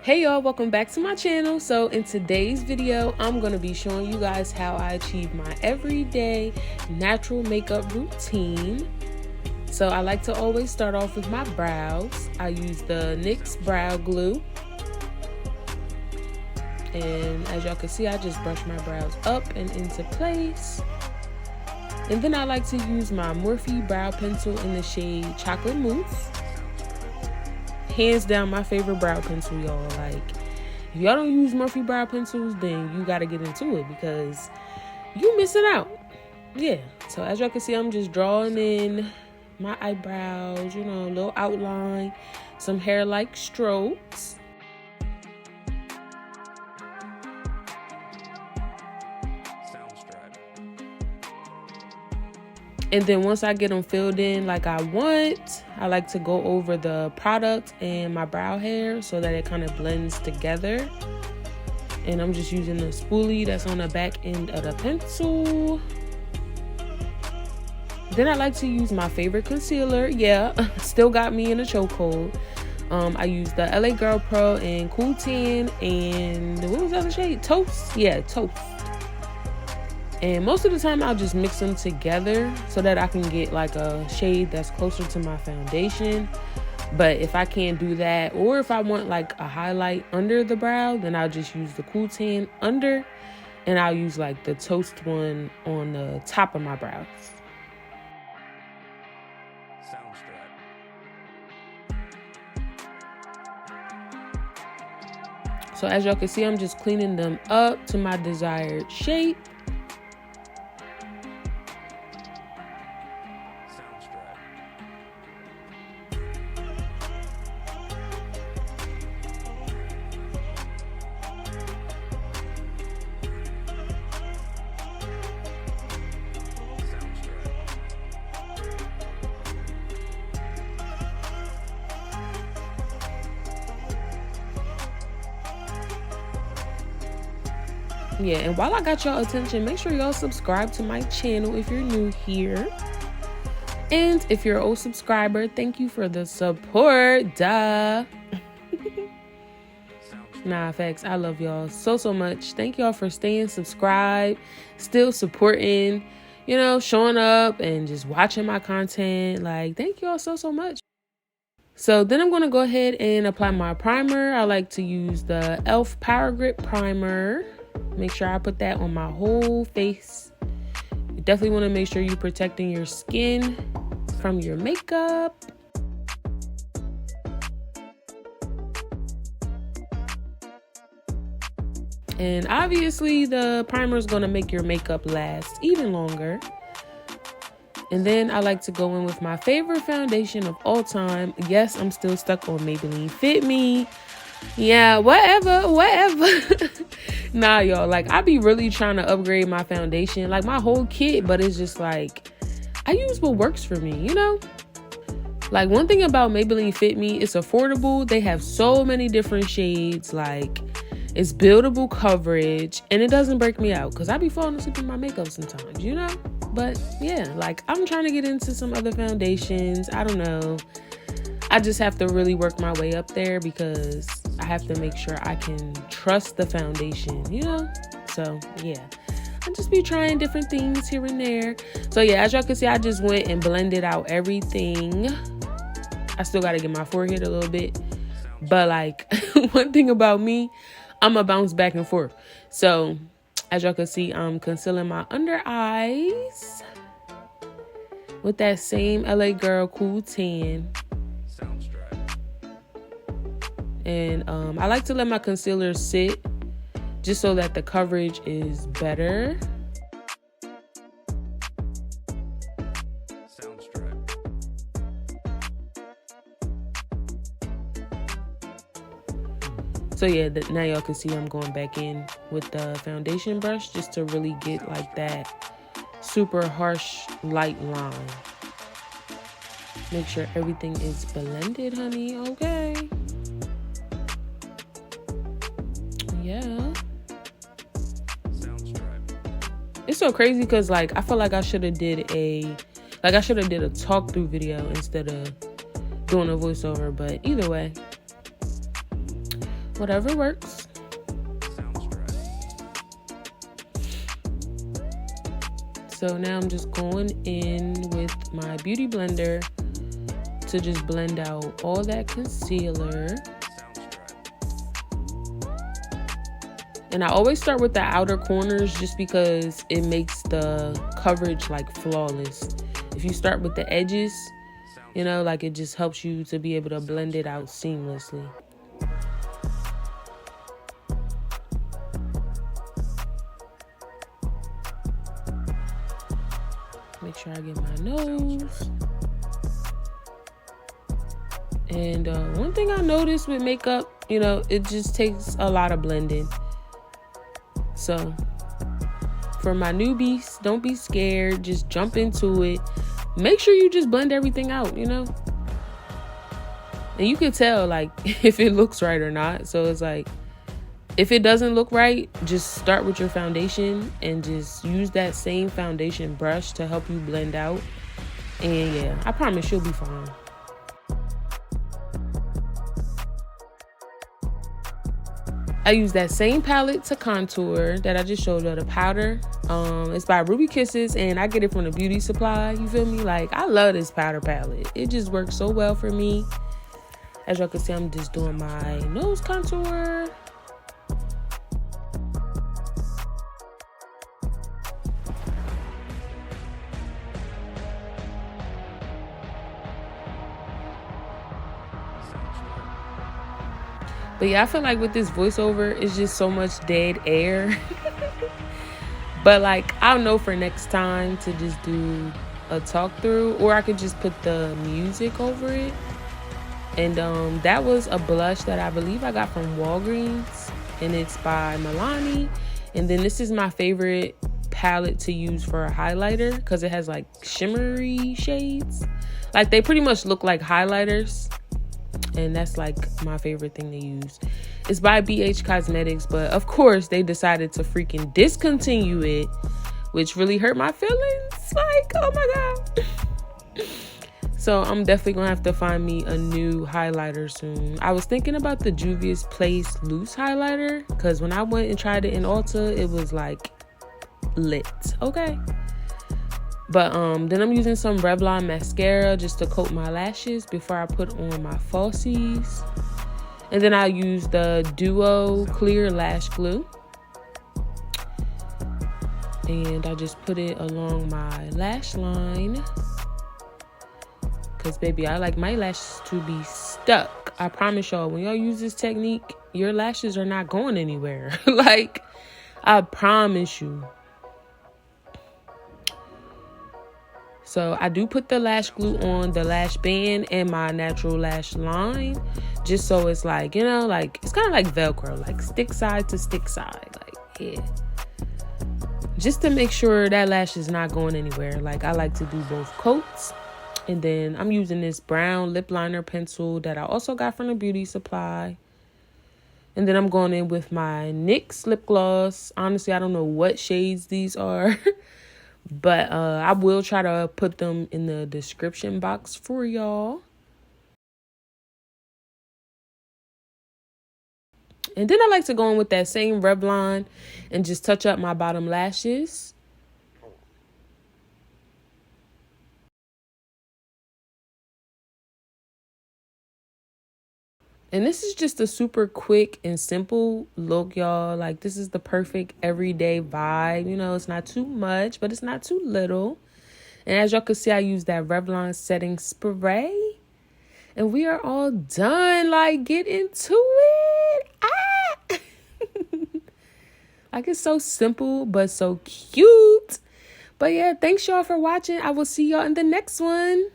Hey y'all, welcome back to my channel. So in today's video, I'm going to be showing you guys how I achieve my everyday natural makeup routine. So I like to always start off with my brows. I use the NYX brow glue. And as y'all can see, I just brush my brows up and into place. And then I like to use my Morphe brow pencil in the shade Chocolate Mousse. Hands down my favorite brow pencil, y'all. Like, if y'all don't use Morphe brow pencils, then you gotta get into it because you missing out. Yeah, so as y'all can see, I'm just drawing in my eyebrows, you know, a little outline, some hair-like strokes. And then once I get them filled in like I want, I like to go over the product and my brow hair so that it kind of blends together. And I'm just using the spoolie that's on the back end of the pencil. Then I like to use my favorite concealer. Yeah, still got me in a chokehold. I use the LA Girl Pro in Cool Tan and what was the other shade? Toast? Yeah, Toast. And most of the time I'll just mix them together so that I can get like a shade that's closer to my foundation. But if I can't do that, or if I want like a highlight under the brow, then I'll just use the Cool Tan under, and I'll use like the Toast one on the top of my brows. So as y'all can see, I'm just cleaning them up to my desired shape. Yeah, and while I got y'all attention, make sure y'all subscribe to my channel if you're new here. And if you're an old subscriber, thank you for the support. Duh. Nah, facts. I love y'all so much. Thank y'all for staying subscribed, still supporting, you know, showing up and just watching my content. Like, thank y'all so much. So then I'm going to go ahead and apply my primer. I like to use the e.l.f. Power Grip Primer. Make sure I put that on my whole face. You definitely want to make sure you're protecting your skin from your makeup. And obviously the primer is going to make your makeup last even longer. And then I like to go in with my favorite foundation of all time. Yes, I'm still stuck on Maybelline Fit Me. Yeah, whatever. Nah, y'all, like, I be really trying to upgrade my foundation, like my whole kit, but it's just like, I use what works for me, you know? Like, one thing about Maybelline Fit Me, it's affordable. They have so many different shades, like, it's buildable coverage, and it doesn't break me out, because I be falling asleep in my makeup sometimes, you know? But, yeah, like, I'm trying to get into some other foundations. I don't know. I just have to really work my way up there because I have to make sure I can trust the foundation, you know? So, yeah. I just be trying different things here and there. So, yeah, as y'all can see, I just went and blended out everything. I still got to get my forehead a little bit. But, like, one thing about me, I'm going to bounce back and forth. So, as y'all can see, I'm concealing my under eyes with that same LA Girl Cool Tan. And I like to let my concealer sit just so that the coverage is better. So yeah, now y'all can see I'm going back in with the foundation brush just to really get like that super harsh light line. Make sure everything is blended, honey. Okay. Yeah. It's so crazy because, like, I feel like I should have did a talk through video instead of doing a voiceover, but either way. Whatever works. So now I'm just going in with my beauty blender to just blend out all that concealer. And I always start with the outer corners just because it makes the coverage like flawless. If you start with the edges, you know, like it just helps you to be able to blend it out seamlessly. Make sure I get my nose. And one thing I noticed with makeup, you know, it just takes a lot of blending. So for my newbies, don't be scared. Just jump into it. Make sure you just blend everything out, you know. And you can tell like if it looks right or not. So it's like, if it doesn't look right, just start with your foundation and just use that same foundation brush to help you blend out. And yeah, I promise you'll be fine. I use that same palette to contour that I just showed you, the powder. It's by Ruby Kisses, and I get it from the beauty supply. You feel me? Like, I love this powder palette. It just works so well for me. As y'all can see, I'm just doing my nose contour. But yeah, I feel like with this voiceover, it's just so much dead air. But like, I'll know for next time to just do a talk through, or I could just put the music over it. And that was a blush that I believe I got from Walgreens, and it's by Milani. And then this is my favorite palette to use for a highlighter because it has like shimmery shades. Like, they pretty much look like highlighters. And that's like my favorite thing to use. It's by BH Cosmetics, but of course they decided to freaking discontinue it, which really hurt my feelings. Like, oh my god. So I'm definitely gonna have to find me a new highlighter soon. I was thinking about the Juvia's Place loose highlighter, because when I went and tried it in Ulta, it was like lit. Okay. But then I'm using some Revlon mascara just to coat my lashes before I put on my falsies. And then I use the Duo Clear Lash Glue. And I just put it along my lash line. Because, baby, I like my lashes to be stuck. I promise y'all, when y'all use this technique, your lashes are not going anywhere. Like, I promise you. So I do put the lash glue on the lash band and my natural lash line, just so it's like, you know, like, it's kind of like Velcro, like stick side to stick side, like, yeah. Just to make sure that lash is not going anywhere. Like, I like to do both coats. And then I'm using this brown lip liner pencil that I also got from the beauty supply. And then I'm going in with my NYX lip gloss. Honestly, I don't know what shades these are. But I will try to put them in the description box for y'all. And then I like to go in with that same Revlon and just touch up my bottom lashes. And this is just a super quick and simple look, y'all. Like, this is the perfect everyday vibe. You know, it's not too much, but it's not too little. And as y'all can see, I use that Revlon setting spray. And we are all done. Like, get into it. Ah! Like, it's so simple, but so cute. But yeah, thanks y'all for watching. I will see y'all in the next one.